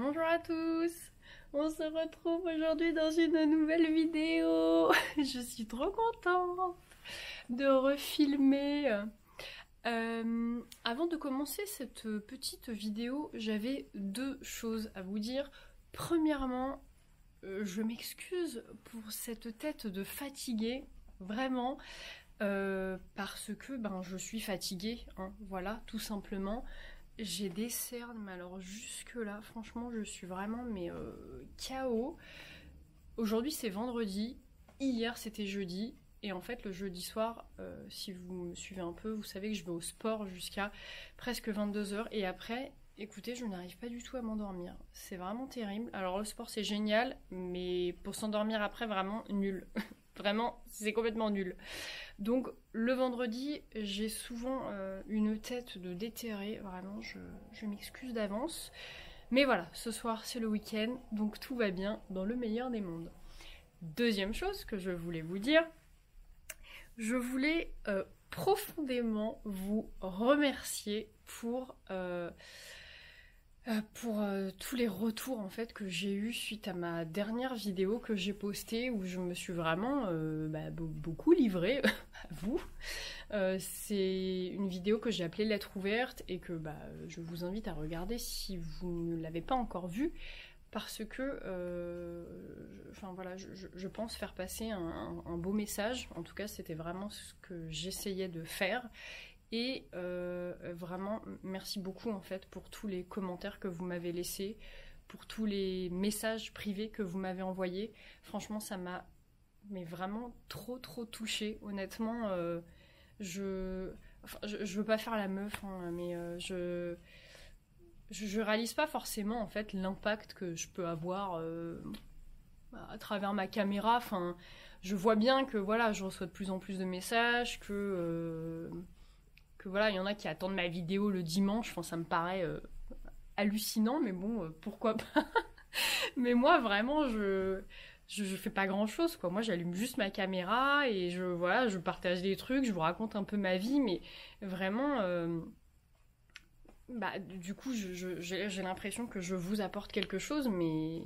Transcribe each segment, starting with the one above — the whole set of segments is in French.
Bonjour à tous. On se retrouve aujourd'hui dans une nouvelle vidéo. Je suis trop contente de refilmer. Avant de commencer cette petite vidéo, j'avais deux choses à vous dire. Premièrement, je m'excuse pour cette tête de fatiguée, vraiment, parce que je suis fatiguée, hein, voilà, tout simplement. J'ai des cernes, mais alors jusque là, franchement, je suis vraiment KO. Aujourd'hui c'est vendredi, hier c'était jeudi, et en fait le jeudi soir, si vous me suivez un peu, vous savez que je vais au sport jusqu'à presque 22 h, et après, écoutez, je n'arrive pas du tout à m'endormir. C'est vraiment terrible. Alors le sport c'est génial, mais pour s'endormir après, vraiment nul. Vraiment, c'est complètement nul. Donc le vendredi, j'ai souvent une tête de déterré, vraiment, je m'excuse d'avance. Mais voilà, ce soir c'est le week-end, donc tout va bien dans le meilleur des mondes. Deuxième chose que je voulais vous dire, je voulais profondément vous remercier pour tous les retours en fait que j'ai eu suite à ma dernière vidéo que j'ai postée, où je me suis vraiment beaucoup livrée à vous. C'est une vidéo que j'ai appelée Lettre ouverte et que je vous invite à regarder si vous ne l'avez pas encore vue, parce que je pense faire passer un beau message. En tout cas, c'était vraiment ce que j'essayais de faire. Et vraiment, merci beaucoup en fait pour tous les commentaires que vous m'avez laissés, pour tous les messages privés que vous m'avez envoyés. Franchement, ça m'a vraiment trop touchée. Honnêtement, je veux pas faire la meuf, hein, mais je réalise pas forcément en fait l'impact que je peux avoir à travers ma caméra. Enfin, je vois bien que voilà, je reçois de plus en plus de messages, que voilà, il y en a qui attendent ma vidéo le dimanche. Enfin, ça me paraît hallucinant, mais bon, pourquoi pas. Mais moi, vraiment, je fais pas grand chose, quoi. Moi, j'allume juste ma caméra et je partage des trucs, je vous raconte un peu ma vie, mais vraiment, du coup, j'ai l'impression que je vous apporte quelque chose, mais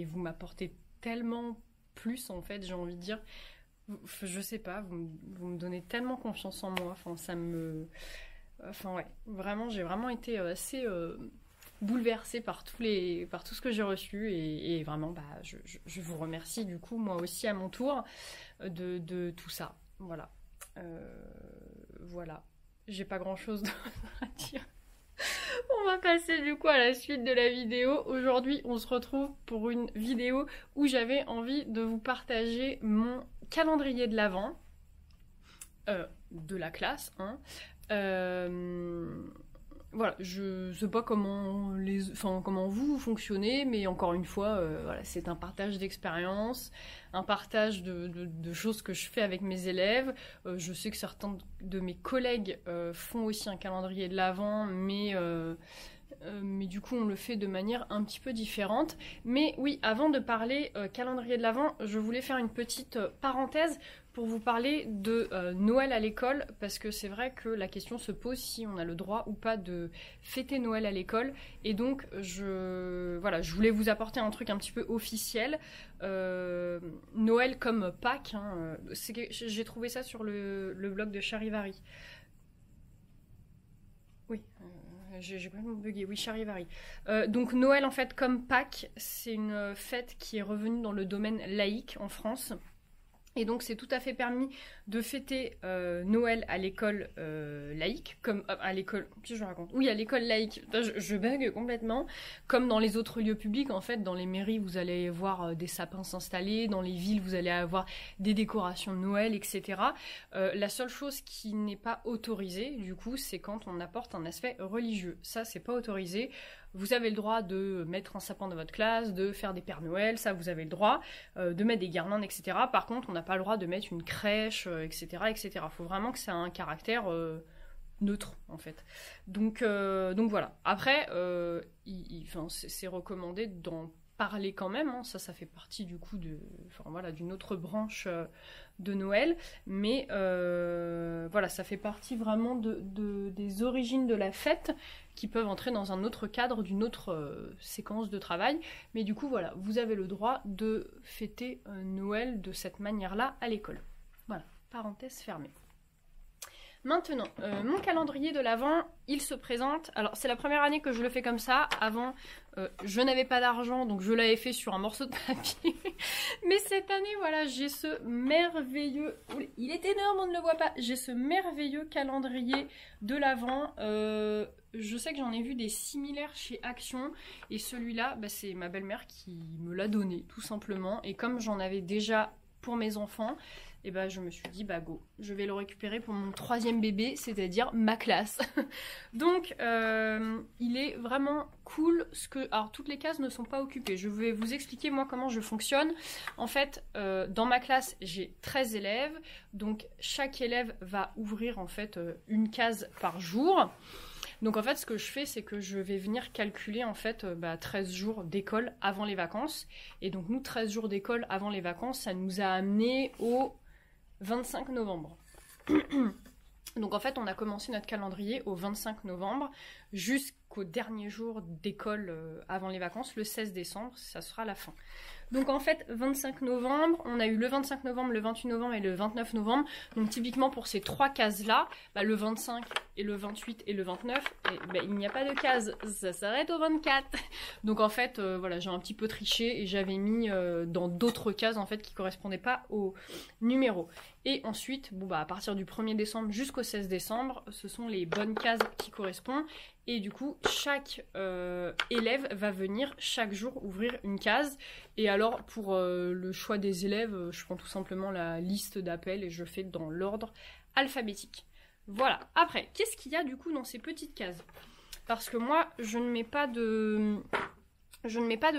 vous m'apportez tellement plus, en fait, j'ai envie de dire. Je sais pas, vous me donnez tellement confiance en moi. Enfin, ouais, vraiment, j'ai vraiment été assez bouleversée par tout ce que j'ai reçu, et vraiment, je vous remercie du coup, moi aussi à mon tour, de tout ça. Voilà. Voilà. J'ai pas grand chose d'autre à dire. On va passer du coup à la suite de la vidéo. Aujourd'hui, on se retrouve pour une vidéo où j'avais envie de vous partager mon calendrier de l'Avent de la classe, hein. Voilà, je sais pas comment vous fonctionnez, mais encore une fois, voilà, c'est un partage d'expérience, un partage de choses que je fais avec mes élèves. Je sais que certains de mes collègues font aussi un calendrier de l'Avent, mais du coup on le fait de manière un petit peu différente. Mais oui, avant de parler calendrier de l'Avent, je voulais faire une petite parenthèse pour vous parler de Noël à l'école, parce que c'est vrai que la question se pose si on a le droit ou pas de fêter Noël à l'école. Et donc je voulais vous apporter un truc un petit peu officiel. Noël comme Pâques, hein, j'ai trouvé ça sur le blog de Charivari. Oui, j'ai complètement bugué. Oui, Charivari. Donc Noël en fait comme Pâques, c'est une fête qui est revenue dans le domaine laïque en France. Et donc c'est tout à fait permis de fêter Noël à l'école laïque, comme à l'école... Qu'est-ce que je raconte ? Oui, à l'école laïque, je bug complètement, comme dans les autres lieux publics. En fait, dans les mairies, vous allez voir des sapins s'installer, dans les villes, vous allez avoir des décorations de Noël, etc. La seule chose qui n'est pas autorisée, du coup, c'est quand on apporte un aspect religieux. Ça, c'est pas autorisé. Vous avez le droit de mettre un sapin dans votre classe, de faire des Pères Noël, ça vous avez le droit, de mettre des guirlandes, etc. Par contre, on n'a pas le droit de mettre une crèche, etc., etc. Faut vraiment que ça ait un caractère neutre, en fait. Donc voilà. Après, c'est recommandé dans parler quand même, hein. Ça fait partie du coup d'une autre branche de Noël, mais voilà, ça fait partie vraiment des origines de la fête qui peuvent entrer dans un autre cadre d'une autre séquence de travail, mais du coup voilà, vous avez le droit de fêter Noël de cette manière-là à l'école. Voilà, parenthèse fermée. Maintenant, mon calendrier de l'Avent, il se présente. Alors, c'est la première année que je le fais comme ça. Avant, je n'avais pas d'argent, donc je l'avais fait sur un morceau de papier. Mais cette année, voilà, j'ai ce merveilleux... Il est énorme, on ne le voit pas. J'ai ce merveilleux calendrier de l'Avent. Je sais que j'en ai vu des similaires chez Action. Et celui-là, c'est ma belle-mère qui me l'a donné, tout simplement. Et comme j'en avais déjà pour mes enfants... Et je me suis dit, go, je vais le récupérer pour mon 3e bébé, c'est-à-dire ma classe. Donc, il est vraiment cool. Alors, toutes les cases ne sont pas occupées. Je vais vous expliquer, moi, comment je fonctionne. En fait, dans ma classe, j'ai 13 élèves. Donc, chaque élève va ouvrir, en fait, une case par jour. Donc en fait, ce que je fais, c'est que je vais venir calculer en fait 13 jours d'école avant les vacances. Et donc nous, 13 jours d'école avant les vacances, ça nous a amené au 25 novembre. Donc en fait, on a commencé notre calendrier au 25 novembre jusqu'au dernier jour d'école avant les vacances, le 16 décembre, ça sera la fin. Donc en fait, 25 novembre, on a eu le 25 novembre, le 28 novembre et le 29 novembre. Donc typiquement pour ces 3 cases-là, le 25 et le 28 et le 29, il n'y a pas de case, ça s'arrête au 24. Donc en fait, voilà, j'ai un petit peu triché et j'avais mis dans d'autres cases en fait qui ne correspondaient pas au numéro. Et ensuite, à partir du 1er décembre jusqu'au 16 décembre, ce sont les bonnes cases qui correspondent. Et du coup, chaque élève va venir chaque jour ouvrir une case. Et alors, pour le choix des élèves, je prends tout simplement la liste d'appels et je fais dans l'ordre alphabétique. Voilà. Après, qu'est-ce qu'il y a du coup dans ces petites cases? Parce que moi, je ne mets pas de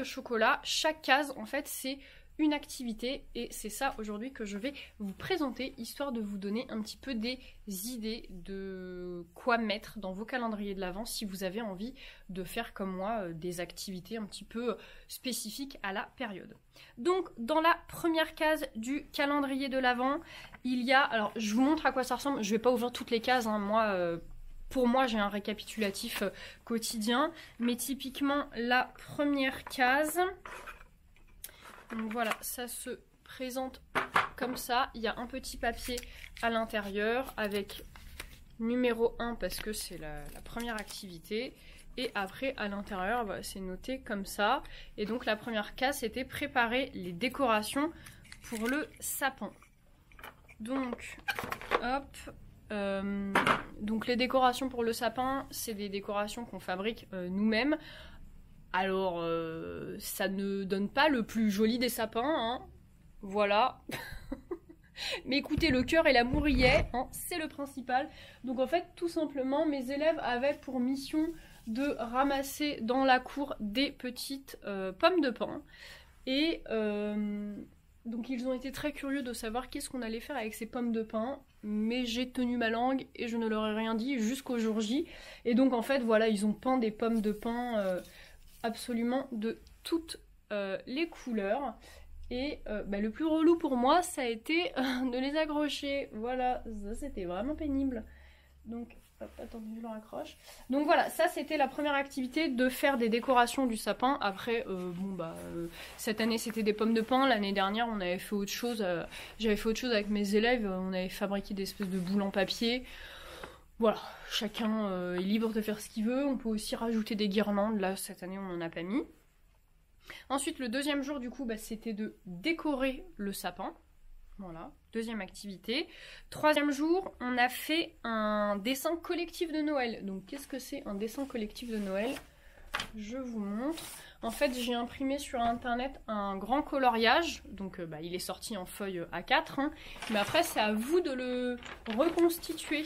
chocolat. Chaque case, en fait, c'est une activité et c'est ça aujourd'hui que je vais vous présenter, histoire de vous donner un petit peu des idées de quoi mettre dans vos calendriers de l'Avent si vous avez envie de faire comme moi des activités un petit peu spécifiques à la période. Donc dans la première case du calendrier de l'Avent, il y a, alors je vous montre à quoi ça ressemble, je vais pas ouvrir toutes les cases, hein, pour moi, j'ai un récapitulatif quotidien, mais typiquement la première case... Donc voilà, ça se présente comme ça. Il y a un petit papier à l'intérieur avec numéro 1 parce que c'est la première activité. Et après, à l'intérieur, c'est noté comme ça. Et donc la première case, c'était préparer les décorations pour le sapin. Donc, hop. Donc les décorations pour le sapin, c'est des décorations qu'on fabrique nous-mêmes. Alors, ça ne donne pas le plus joli des sapins, hein. Voilà. Mais écoutez, le cœur et l'amour y est, hein, c'est le principal. Donc en fait, tout simplement, mes élèves avaient pour mission de ramasser dans la cour des petites pommes de pin. Et donc ils ont été très curieux de savoir qu'est-ce qu'on allait faire avec ces pommes de pin. Mais j'ai tenu ma langue et je ne leur ai rien dit jusqu'au jour J. Et donc en fait, voilà, ils ont peint des pommes de pin... absolument de toutes les couleurs et le plus relou pour moi ça a été de les accrocher. Voilà, ça c'était vraiment pénible. Donc hop, attendez, je le raccroche. Donc voilà, ça c'était la première activité, de faire des décorations du sapin. Après cette année c'était des pommes de pin, l'année dernière on avait fait autre chose, j'avais fait autre chose avec mes élèves, on avait fabriqué des espèces de boules en papier. Voilà, chacun est libre de faire ce qu'il veut. On peut aussi rajouter des guirlandes. Là, cette année, on n'en a pas mis. Ensuite, le deuxième jour, du coup, c'était de décorer le sapin. Voilà, deuxième activité. Troisième jour, on a fait un dessin collectif de Noël. Donc, qu'est-ce que c'est un dessin collectif de Noël? Je vous montre. En fait, j'ai imprimé sur internet un grand coloriage. Donc, il est sorti en feuille A4. Hein. Mais après, c'est à vous de le reconstituer.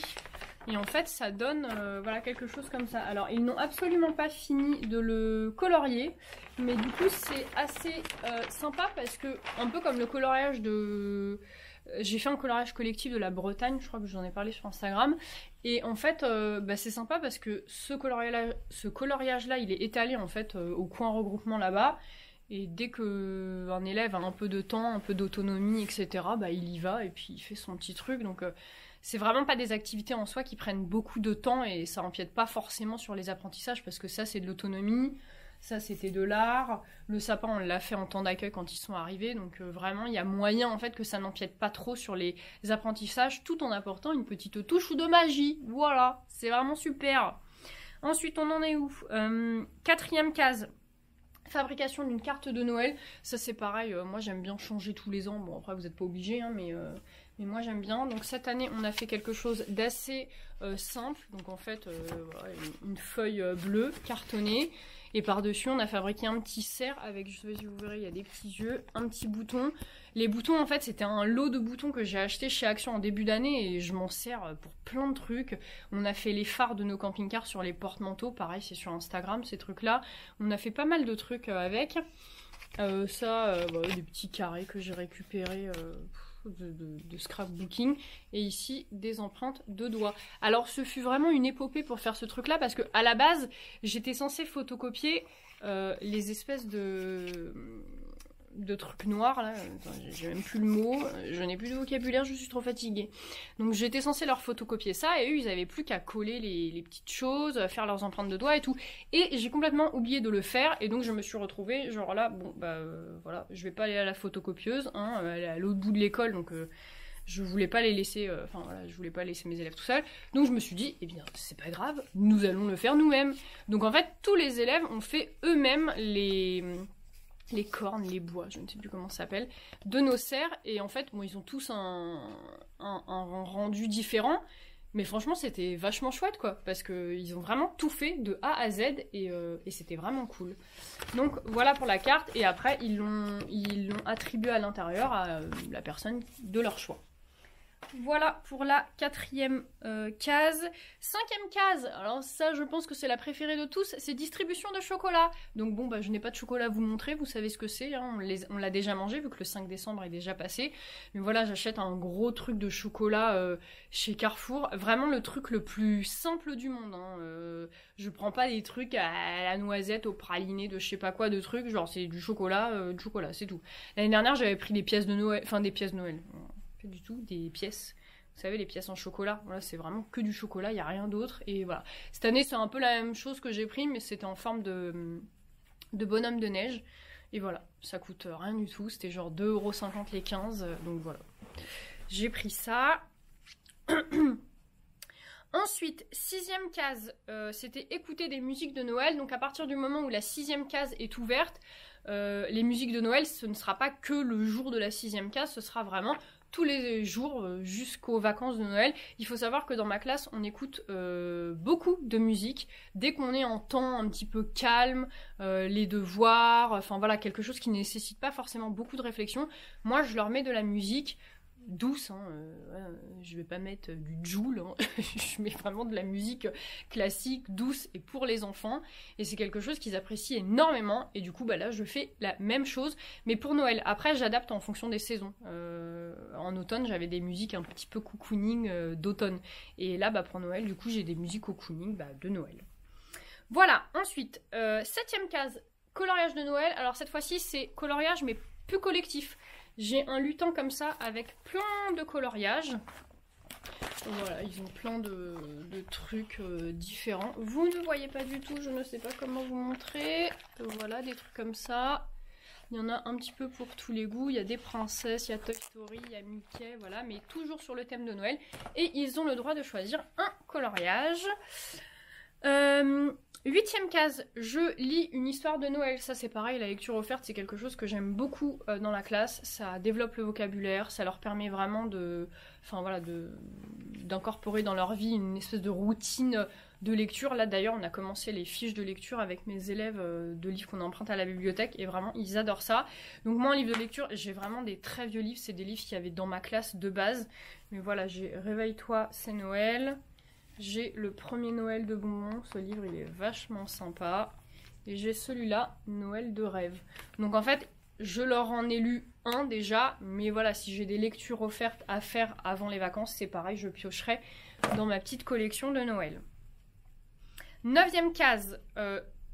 Et en fait, ça donne voilà, quelque chose comme ça. Alors, ils n'ont absolument pas fini de le colorier. Mais du coup, c'est assez sympa parce que, un peu comme le coloriage de... J'ai fait un coloriage collectif de la Bretagne, je crois que je vous en ai parlé sur Instagram. Et en fait, c'est sympa parce que ce coloriage-là, il est étalé en fait au coin regroupement là-bas. Et dès qu'un élève a un peu de temps, un peu d'autonomie, etc., bah, il y va et puis il fait son petit truc. Donc, c'est vraiment pas des activités en soi qui prennent beaucoup de temps et ça empiète pas forcément sur les apprentissages parce que ça, c'est de l'autonomie. Ça, c'était de l'art. Le sapin, on l'a fait en temps d'accueil quand ils sont arrivés. Donc, vraiment, il y a moyen, en fait, que ça n'empiète pas trop sur les apprentissages tout en apportant une petite touche de magie. Voilà, c'est vraiment super. Ensuite, on en est où? Quatrième case. Fabrication d'une carte de Noël, ça c'est pareil, moi j'aime bien changer tous les ans, bon après vous n'êtes pas obligés, hein, mais moi j'aime bien. Donc cette année on a fait quelque chose d'assez simple, donc en fait voilà, une feuille bleue cartonnée, et par-dessus on a fabriqué un petit cerf avec, je sais pas si vous verrez, il y a des petits yeux, un petit bouton. Les boutons en fait c'était un lot de boutons que j'ai acheté chez Action en début d'année et je m'en sers pour plein de trucs. On a fait les phares de nos camping-cars sur les porte-manteaux, pareil c'est sur Instagram ces trucs là. On a fait pas mal de trucs avec. Bah, des petits carrés que j'ai récupérés de scrapbooking. Et ici, des empreintes de doigts. Alors, ce fut vraiment une épopée pour faire ce truc-là, parce que à la base, j'étais censée photocopier les espèces de trucs noirs, là. Attends, j'ai même plus le mot, je n'ai plus de vocabulaire, je suis trop fatiguée. Donc j'étais censée leur photocopier ça, et eux, ils avaient plus qu'à coller les petites choses, faire leurs empreintes de doigts et tout. Et j'ai complètement oublié de le faire, et donc je me suis retrouvée, genre là, bon, bah voilà, je vais pas aller à la photocopieuse, hein, elle est à l'autre bout de l'école, donc je voulais pas les laisser, je voulais pas laisser mes élèves tout seuls. Donc je me suis dit, eh bien, c'est pas grave, nous allons le faire nous-mêmes. Donc en fait, tous les élèves ont fait eux-mêmes les cornes, les bois, je ne sais plus comment ça s'appelle, de nos cerfs. Et en fait, bon, ils ont tous un rendu différent. Mais franchement, c'était vachement chouette, quoi. Parce qu'ils ont vraiment tout fait de A à Z et c'était vraiment cool. Donc, voilà pour la carte. Et après, ils l'ont attribué à l'intérieur à la personne de leur choix. Voilà pour la quatrième case. Cinquième case, alors ça je pense que c'est la préférée de tous, c'est distribution de chocolat. Donc bon, bah je n'ai pas de chocolat à vous montrer, vous savez ce que c'est, hein, on l'a déjà mangé vu que le 5 décembre est déjà passé. Mais voilà, j'achète un gros truc de chocolat chez Carrefour, vraiment le truc le plus simple du monde. Hein. Je prends pas des trucs à la noisette, au praliné, de je sais pas quoi, de trucs, genre c'est du chocolat, c'est tout. L'année dernière j'avais pris des pièces de Noël, du tout, des pièces, vous savez, les pièces en chocolat, voilà, c'est vraiment que du chocolat, il n'y a rien d'autre, et voilà. Cette année, c'est un peu la même chose que j'ai pris, mais c'était en forme de bonhomme de neige, et voilà, ça coûte rien du tout, c'était genre 2,50 € les 15, donc voilà. J'ai pris ça. Ensuite, sixième case, c'était écouter des musiques de Noël, donc à partir du moment où la sixième case est ouverte, les musiques de Noël, ce ne sera pas que le jour de la sixième case, ce sera vraiment tous les jours jusqu'aux vacances de Noël. Il faut savoir que dans ma classe, on écoute beaucoup de musique. Dès qu'on est en temps un petit peu calme, les devoirs, enfin voilà, quelque chose qui ne nécessite pas forcément beaucoup de réflexion, moi je leur mets de la musique douce, hein, je vais pas mettre du Jul, hein. Je mets vraiment de la musique classique, douce et pour les enfants, et c'est quelque chose qu'ils apprécient énormément, et du coup bah là je fais la même chose, mais pour Noël. Après j'adapte en fonction des saisons. En automne j'avais des musiques un petit peu cocooning d'automne, et là bah pour Noël du coup j'ai des musiques cocooning de Noël. Voilà, ensuite, septième case, coloriage de Noël. Alors cette fois-ci c'est coloriage mais plus collectif. J'ai un lutin comme ça avec plein de coloriages. Voilà, ils ont plein de trucs différents. Vous ne voyez pas du tout, je ne sais pas comment vous montrer. Voilà, des trucs comme ça. Il y en a un petit peu pour tous les goûts. Il y a des princesses, il y a Toy Story, il y a Mickey, voilà. Mais toujours sur le thème de Noël. Et ils ont le droit de choisir un coloriage. Huitième case, je lis une histoire de Noël. Ça c'est pareil, la lecture offerte c'est quelque chose que j'aime beaucoup dans la classe. Ça développe le vocabulaire, ça leur permet vraiment d'incorporer dans leur vie une espèce de routine de lecture. Là d'ailleurs on a commencé les fiches de lecture avec mes élèves de livres qu'on emprunte à la bibliothèque et vraiment ils adorent ça. Donc moi en livre de lecture j'ai vraiment des très vieux livres, c'est des livres qu'il y avait dans ma classe de base. Mais voilà, j'ai Réveille-toi c'est Noël. J'ai le premier Noël de bonbons, ce livre il est vachement sympa. Et j'ai celui-là, Noël de rêve. Donc en fait, je leur en ai lu un déjà, mais voilà, si j'ai des lectures offertes à faire avant les vacances, c'est pareil, je piocherai dans ma petite collection de Noël. Neuvième case,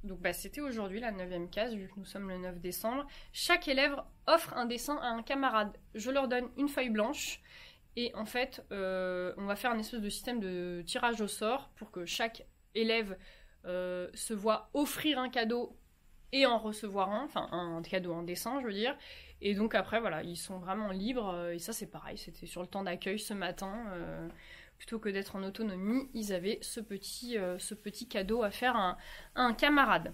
donc bah, c'était aujourd'hui la 9e case, vu que nous sommes le 9 décembre. Chaque élève offre un dessin à un camarade. Je leur donne une feuille blanche et en fait, on va faire un espèce de système de tirage au sort pour que chaque élève se voit offrir un cadeau et en recevoir un, enfin un cadeau en dessin, je veux dire. Et donc après, voilà, ils sont vraiment libres. Et ça, c'est pareil, c'était sur le temps d'accueil ce matin. Plutôt que d'être en autonomie, ils avaient ce petit cadeau à faire à un camarade.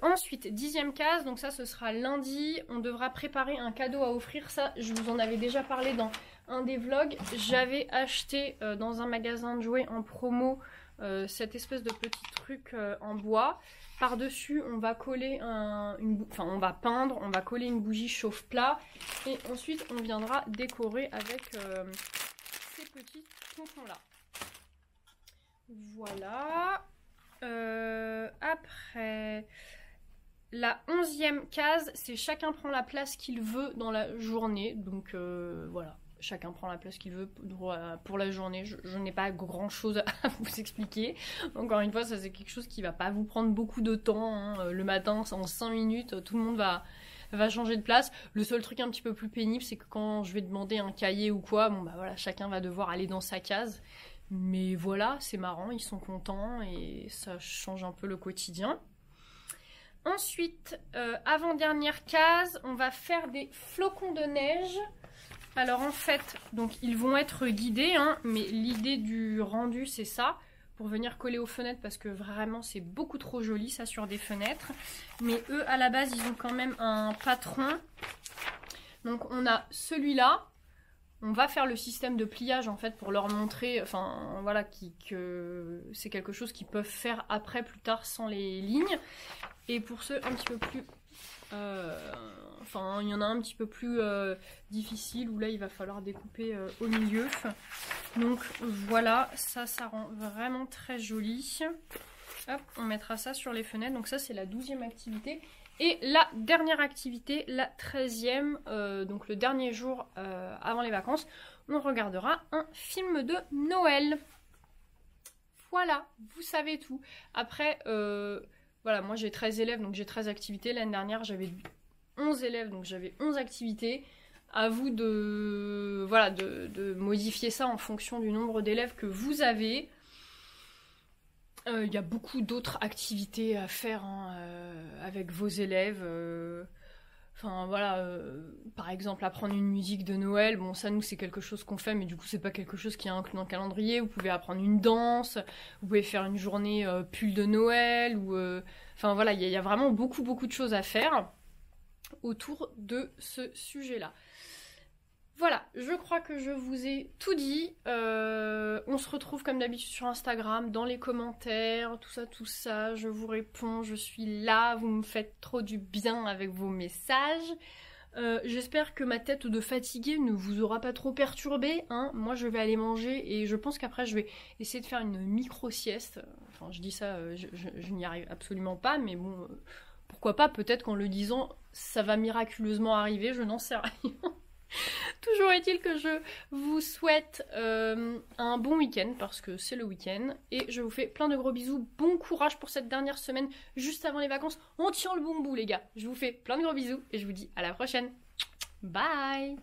Ensuite, 10e case, donc ça ce sera lundi, on devra préparer un cadeau à offrir. Ça, je vous en avais déjà parlé dans un des vlogs. J'avais acheté dans un magasin de jouets en promo cette espèce de petit truc en bois. Par-dessus, on va coller on va peindre, on va coller une bougie chauffe-plat et ensuite on viendra décorer avec ces petits pompons-là. Voilà. Après, la 11e case, c'est chacun prend la place qu'il veut dans la journée. Donc voilà, chacun prend la place qu'il veut pour la journée. Je n'ai pas grand chose à vous expliquer. Encore une fois, ça c'est quelque chose qui va pas vous prendre beaucoup de temps. Hein. Le matin, en 5 minutes, tout le monde va changer de place. Le seul truc un petit peu plus pénible, c'est que quand je vais demander un cahier ou quoi, bon bah voilà, chacun va devoir aller dans sa case. Mais voilà, c'est marrant, ils sont contents et ça change un peu le quotidien. Ensuite, avant-dernière case, on va faire des flocons de neige. Alors en fait, donc ils vont être guidés, hein, mais l'idée du rendu, c'est ça, pour venir coller aux fenêtres, parce que vraiment, c'est beaucoup trop joli, ça, sur des fenêtres. Mais eux, à la base, ils ont quand même un patron. Donc on a celui-là. On va faire le système de pliage en fait pour leur montrer, enfin voilà, que c'est quelque chose qu'ils peuvent faire après, plus tard, sans les lignes. Et pour ceux un petit peu plus, enfin il y en a un petit peu plus difficile où là il va falloir découper au milieu. Donc voilà, ça rend vraiment très joli. Hop, on mettra ça sur les fenêtres. Donc ça c'est la 12e activité. Et la dernière activité, la 13e, donc le dernier jour avant les vacances, on regardera un film de Noël. Voilà, vous savez tout. Après, voilà, moi j'ai 13 élèves, donc j'ai 13 activités. L'année dernière, j'avais 11 élèves, donc j'avais 11 activités. À vous de modifier ça en fonction du nombre d'élèves que vous avez. Il y a beaucoup d'autres activités à faire hein, avec vos élèves. Enfin voilà, par exemple apprendre une musique de Noël. Bon ça nous c'est quelque chose qu'on fait, mais du coup c'est pas quelque chose qui est inclus dans le calendrier. Vous pouvez apprendre une danse, vous pouvez faire une journée pull de Noël. Enfin voilà, il y a vraiment beaucoup de choses à faire autour de ce sujet-là. Voilà, je crois que je vous ai tout dit. On se retrouve comme d'habitude sur Instagram, dans les commentaires, tout ça. Je vous réponds, je suis là. Vous me faites trop du bien avec vos messages. J'espère que ma tête de fatiguée ne vous aura pas trop perturbé. Hein. Moi, je vais aller manger et je pense qu'après, je vais essayer de faire une micro-sieste. Enfin, je dis ça, je n'y arrive absolument pas, mais bon, pourquoi pas, peut-être qu'en le disant, ça va miraculeusement arriver, je n'en sais rien. Toujours est-il que je vous souhaite un bon week-end parce que c'est le week-end et je vous fais plein de gros bisous. Bon courage pour cette dernière semaine juste avant les vacances. On tient le bon bout les gars. Je vous fais plein de gros bisous et je vous dis à la prochaine. Bye.